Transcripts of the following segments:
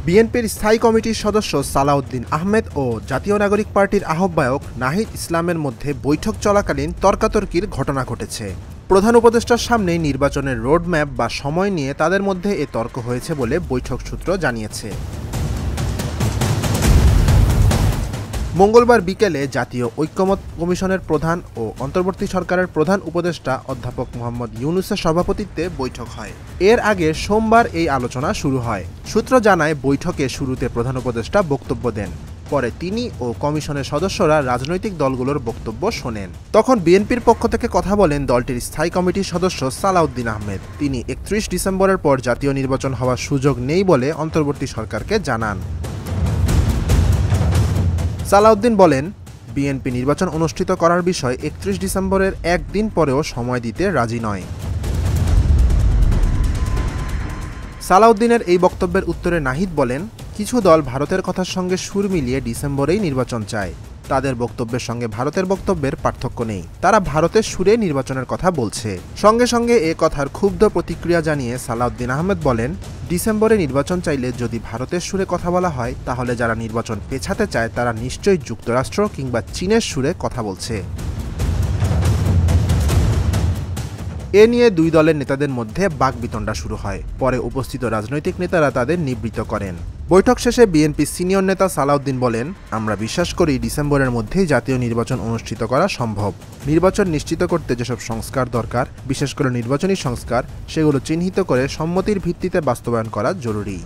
বিএনপির স্থায়ী কমিটির সদস্য সালাউদ্দিন আহমেদ ও জাতীয় নাগরিক পার্টির আহ্বায়ক নাহিদ ইসলামের মধ্যে বৈঠক চলাকালীন তর্কাতর্কির ঘটনা ঘটেছে। প্রধান উপদেষ্টার সামনেই নির্বাচনের রোডম্যাপ বা সময় নিয়ে তাদের মধ্যে এ তর্ক হয়েছে বলে বৈঠক সূত্র জানিয়েছে। মঙ্গলবার বিকেলে জাতীয় ঐক্যমত্য কমিশনের প্রধান ও অন্তর্বর্তী সরকারের প্রধান উপদেষ্টা অধ্যাপক মোহাম্মদ ইউনূসের সভাপতিত্বে বৈঠক হয়। এর আগে সোমবার এই আলোচনা শুরু হয়। সূত্র জানায়, বৈঠকে শুরুতে প্রধান উপদেষ্টা বক্তব্য দেন। পরে তিনি ও কমিশনের সদস্যরা রাজনৈতিক দলগুলোর বক্তব্য শোনেন। তখন বিএনপির পক্ষ থেকে কথা বলেন দলটির স্থায়ী কমিটির সদস্য সালাউদ্দিন আহমেদ। তিনি ৩১ ডিসেম্বরের পর জাতীয় নির্বাচন হওয়ার সুযোগ নেই বলে অন্তর্বর্তী সরকারকে জানান। সালাউদ্দিন বলেন, বিএনপি নির্বাচন অনুষ্ঠিত করার বিষয় ৩১ ডিসেম্বরের একদিন পরেও সময় দিতে রাজি নয়। সালাউদ্দিনের এই বক্তব্যের উত্তরে নাহিদ বলেন, কিছু দল ভারতের কথার সঙ্গে সুর মিলিয়ে ডিসেম্বরেই নির্বাচন চায়। তাদের বক্তব্যের সঙ্গে ভারতের বক্তব্যের পার্থক্য নেই। তারা ভারতের সুরে নির্বাচনের কথা বলছে। সঙ্গে সঙ্গে এ কথার ক্ষুব্ধ প্রতিক্রিয়া জানিয়ে সালাউদ্দিন আহমেদ বলেন, ডিসেম্বরে নির্বাচন চাইলে যদি ভারতের সুরে কথা বলা হয়, তাহলে যারা নির্বাচন পেছাতে চায় তারা নিশ্চয়ই যুক্তরাষ্ট্র কিংবা চীনের সুরে কথা বলছে। এ নিয়ে দুই দলের নেতাদের মধ্যে বাকবিতণ্ডা শুরু হয়। পরে উপস্থিত রাজনৈতিক নেতারা তাদের নিবৃত্ত করেন। বৈঠক শেষে বিএনপি সিনিয়র নেতা সালাউদ্দিন বলেন, আমরা বিশ্বাস করি ডিসেম্বরের মধ্যেই জাতীয় নির্বাচন অনুষ্ঠিত করা সম্ভব। নির্বাচন নিশ্চিত করতে যেসব সংস্কার দরকার, বিশেষ করে নির্বাচনী সংস্কার, সেগুলো চিহ্নিত করে সম্মতির ভিত্তিতে বাস্তবায়ন করা জরুরি।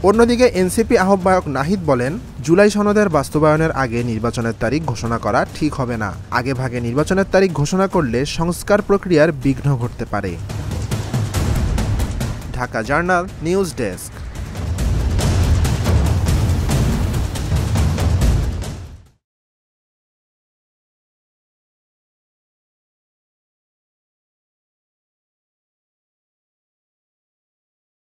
অন্যদিকে এনসিপি আহ্বায়ক নাহিদ বলেন, জুলাই সনদের বাস্তবায়নের আগে নির্বাচনের তারিখ ঘোষণা করা ঠিক হবে না। আগেভাগে নির্বাচনের তারিখ ঘোষণা করলে সংস্কার প্রক্রিয়ার বিঘ্ন ঘটতে পারে। Dhaka journal news desk.